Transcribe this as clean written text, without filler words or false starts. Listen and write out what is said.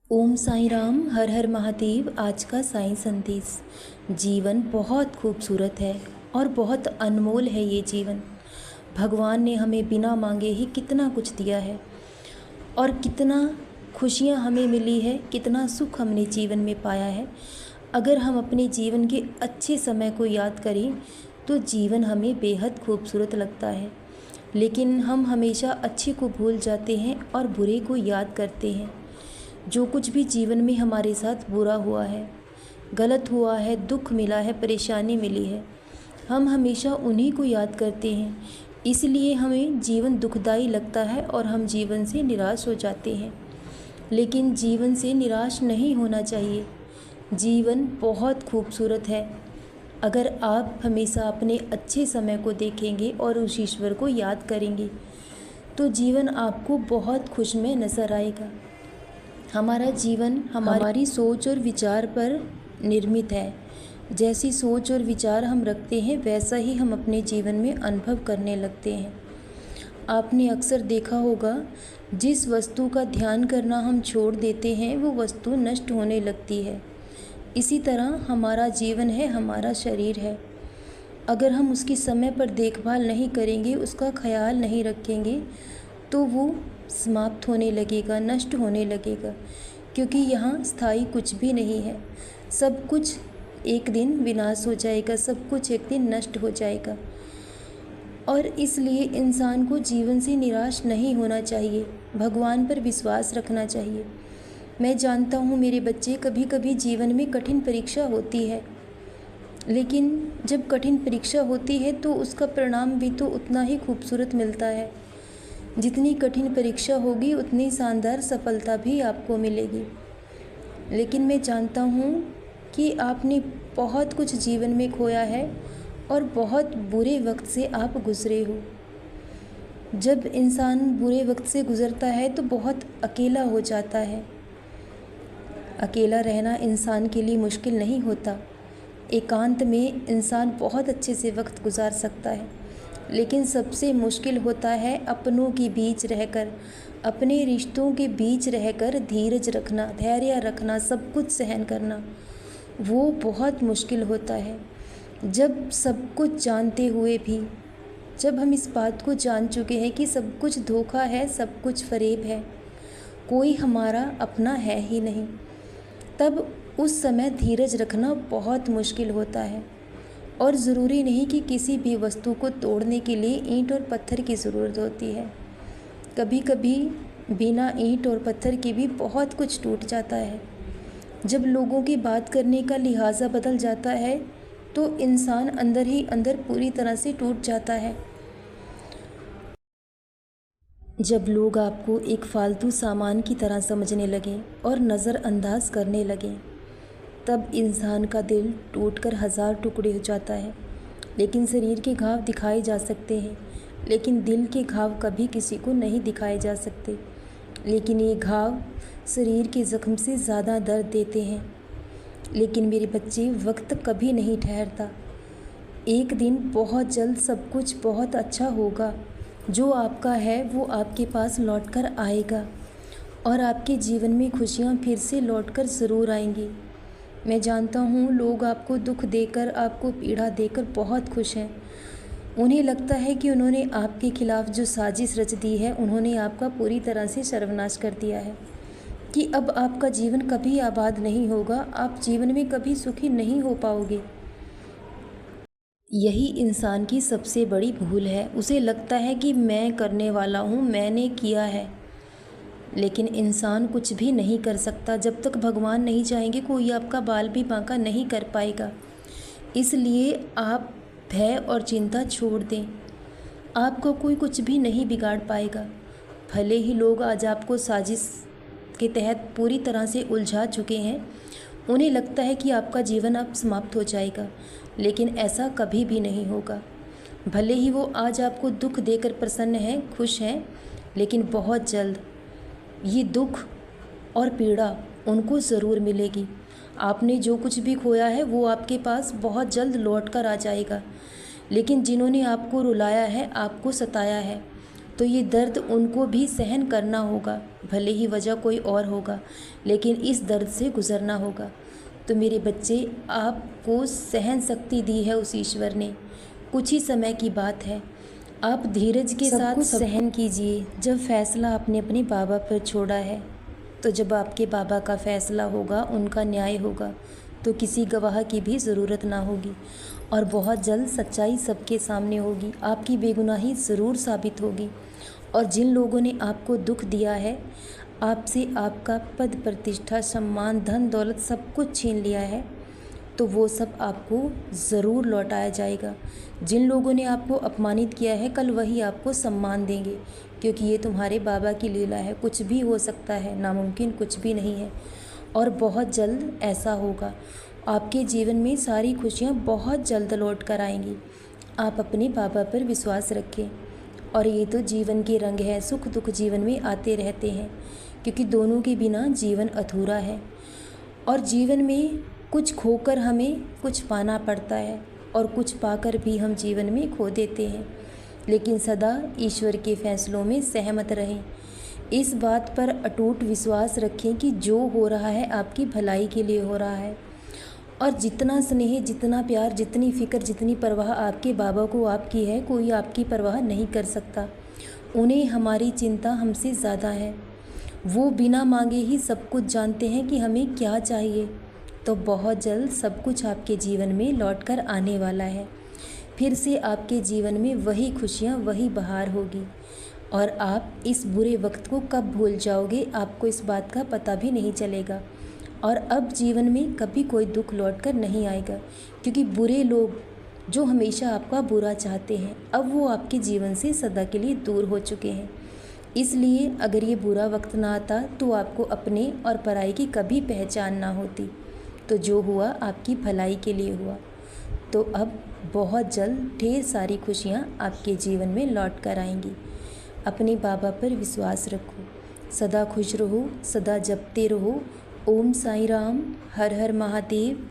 ओम साईं राम, हर हर महादेव। आज का साईं संदेश। जीवन बहुत खूबसूरत है और बहुत अनमोल है। ये जीवन भगवान ने हमें बिना मांगे ही कितना कुछ दिया है और कितना खुशियाँ हमें मिली है, कितना सुख हमने जीवन में पाया है। अगर हम अपने जीवन के अच्छे समय को याद करें तो जीवन हमें बेहद खूबसूरत लगता है, लेकिन हम हमेशा अच्छे को भूल जाते हैं और बुरे को याद करते हैं। जो कुछ भी जीवन में हमारे साथ बुरा हुआ है, गलत हुआ है, दुख मिला है, परेशानी मिली है, हम हमेशा उन्हीं को याद करते हैं। इसलिए हमें जीवन दुखदाई लगता है और हम जीवन से निराश हो जाते हैं। लेकिन जीवन से निराश नहीं होना चाहिए। जीवन बहुत खूबसूरत है। अगर आप हमेशा अपने अच्छे समय को देखेंगे और उस ईश्वर को याद करेंगे तो जीवन आपको बहुत खुश में नज़र आएगा। हमारा जीवन हमारी सोच और विचार पर निर्मित है। जैसी सोच और विचार हम रखते हैं वैसा ही हम अपने जीवन में अनुभव करने लगते हैं। आपने अक्सर देखा होगा, जिस वस्तु का ध्यान करना हम छोड़ देते हैं वो वस्तु नष्ट होने लगती है। इसी तरह हमारा जीवन है, हमारा शरीर है। अगर हम उसकी समय पर देखभाल नहीं करेंगे, उसका ख्याल नहीं रखेंगे तो वो समाप्त होने लगेगा, नष्ट होने लगेगा। क्योंकि यहाँ स्थायी कुछ भी नहीं है। सब कुछ एक दिन विनाश हो जाएगा, सब कुछ एक दिन नष्ट हो जाएगा। और इसलिए इंसान को जीवन से निराश नहीं होना चाहिए, भगवान पर विश्वास रखना चाहिए। मैं जानता हूँ मेरे बच्चे, कभी कभी जीवन में कठिन परीक्षा होती है, लेकिन जब कठिन परीक्षा होती है तो उसका परिणाम भी तो उतना ही खूबसूरत मिलता है। जितनी कठिन परीक्षा होगी उतनी शानदार सफलता भी आपको मिलेगी। लेकिन मैं जानता हूँ कि आपने बहुत कुछ जीवन में खोया है और बहुत बुरे वक्त से आप गुज़रे हो। जब इंसान बुरे वक्त से गुज़रता है तो बहुत अकेला हो जाता है। अकेला रहना इंसान के लिए मुश्किल नहीं होता। एकांत में इंसान बहुत अच्छे से वक्त गुजार सकता है, लेकिन सबसे मुश्किल होता है अपनों के बीच रहकर, अपने रिश्तों के बीच रहकर धीरज रखना, धैर्य रखना, सब कुछ सहन करना। वो बहुत मुश्किल होता है। जब सब कुछ जानते हुए भी, जब हम इस बात को जान चुके हैं कि सब कुछ धोखा है, सब कुछ फरेब है, कोई हमारा अपना है ही नहीं, तब उस समय धीरज रखना बहुत मुश्किल होता है। और ज़रूरी नहीं कि किसी भी वस्तु को तोड़ने के लिए ईंट और पत्थर की ज़रूरत होती है। कभी कभी बिना ईंट और पत्थर के भी बहुत कुछ टूट जाता है। जब लोगों की बात करने का लिहाजा बदल जाता है तो इंसान अंदर ही अंदर पूरी तरह से टूट जाता है। जब लोग आपको एक फालतू सामान की तरह समझने लगें और नज़रअंदाज करने लगें, तब इंसान का दिल टूटकर 1000 टुकड़े हो जाता है। लेकिन शरीर के घाव दिखाए जा सकते हैं, लेकिन दिल के घाव कभी किसी को नहीं दिखाए जा सकते। लेकिन ये घाव शरीर के ज़ख्म से ज़्यादा दर्द देते हैं। लेकिन मेरे बच्चे, वक्त कभी नहीं ठहरता। एक दिन बहुत जल्द सब कुछ बहुत अच्छा होगा। जो आपका है वो आपके पास लौटकर आएगा और आपके जीवन में खुशियाँ फिर से लौटकर ज़रूर आएंगी। मैं जानता हूँ लोग आपको दुख देकर, आपको पीड़ा देकर बहुत खुश हैं। उन्हें लगता है कि उन्होंने आपके खिलाफ़ जो साजिश रच दी है, उन्होंने आपका पूरी तरह से सर्वनाश कर दिया है, कि अब आपका जीवन कभी आबाद नहीं होगा, आप जीवन में कभी सुखी नहीं हो पाओगे। यही इंसान की सबसे बड़ी भूल है। उसे लगता है कि मैं करने वाला हूँ, मैंने किया है। लेकिन इंसान कुछ भी नहीं कर सकता। जब तक भगवान नहीं चाहेंगे कोई आपका बाल भी बांका नहीं कर पाएगा। इसलिए आप भय और चिंता छोड़ दें। आपको कोई कुछ भी नहीं बिगाड़ पाएगा। भले ही लोग आज आपको साजिश के तहत पूरी तरह से उलझा चुके हैं, उन्हें लगता है कि आपका जीवन अब समाप्त हो जाएगा, लेकिन ऐसा कभी भी नहीं होगा। भले ही वो आज आपको दुख देकर प्रसन्न हैं, खुश हैं, लेकिन बहुत जल्द ये दुख और पीड़ा उनको ज़रूर मिलेगी। आपने जो कुछ भी खोया है वो आपके पास बहुत जल्द लौट कर आ जाएगा। लेकिन जिन्होंने आपको रुलाया है, आपको सताया है, तो ये दर्द उनको भी सहन करना होगा, भले ही वजह कोई और होगा, लेकिन इस दर्द से गुज़रना होगा। तो मेरे बच्चे, आपको सहन शक्ति दी है उस ईश्वर ने, कुछ ही समय की बात है। आप धीरज के साथ सहन कीजिए। जब फैसला आपने अपने बाबा पर छोड़ा है, तो जब आपके बाबा का फैसला होगा, उनका न्याय होगा, तो किसी गवाह की भी ज़रूरत ना होगी और बहुत जल्द सच्चाई सबके सामने होगी। आपकी बेगुनाही ज़रूर साबित होगी और जिन लोगों ने आपको दुख दिया है, आपसे आपका पद प्रतिष्ठा, सम्मान, धन दौलत सब कुछ छीन लिया है, तो वो सब आपको ज़रूर लौटाया जाएगा। जिन लोगों ने आपको अपमानित किया है, कल वही आपको सम्मान देंगे, क्योंकि ये तुम्हारे बाबा की लीला है। कुछ भी हो सकता है, नामुमकिन कुछ भी नहीं है और बहुत जल्द ऐसा होगा। आपके जीवन में सारी खुशियाँ बहुत जल्द लौट कर आएंगी। आप अपने बाबा पर विश्वास रखें। और ये तो जीवन के रंग है, सुख दुख जीवन में आते रहते हैं, क्योंकि दोनों के बिना जीवन अधूरा है। और जीवन में कुछ खोकर हमें कुछ पाना पड़ता है और कुछ पाकर भी हम जीवन में खो देते हैं। लेकिन सदा ईश्वर के फैसलों में सहमत रहें। इस बात पर अटूट विश्वास रखें कि जो हो रहा है आपकी भलाई के लिए हो रहा है। और जितना स्नेह, जितना प्यार, जितनी फ़िक्र, जितनी परवाह आपके बाबा को आपकी है, कोई आपकी परवाह नहीं कर सकता। उन्हें हमारी चिंता हमसे ज़्यादा है। वो बिना मांगे ही सब कुछ जानते हैं कि हमें क्या चाहिए। तो बहुत जल्द सब कुछ आपके जीवन में लौट कर आने वाला है। फिर से आपके जीवन में वही खुशियाँ, वही बहार होगी और आप इस बुरे वक्त को कब भूल जाओगे, आपको इस बात का पता भी नहीं चलेगा। और अब जीवन में कभी कोई दुख लौट कर नहीं आएगा, क्योंकि बुरे लोग जो हमेशा आपका बुरा चाहते हैं, अब वो आपके जीवन से सदा के लिए दूर हो चुके हैं। इसलिए अगर ये बुरा वक्त ना आता तो आपको अपने और पराई की कभी पहचान ना होती। तो जो हुआ आपकी भलाई के लिए हुआ। तो अब बहुत जल्द ढेर सारी खुशियाँ आपके जीवन में लौट कर आएंगी। अपने बाबा पर विश्वास रखो, सदा खुश रहो, सदा जपते रहो। ओम साईं राम, हर हर महादेव।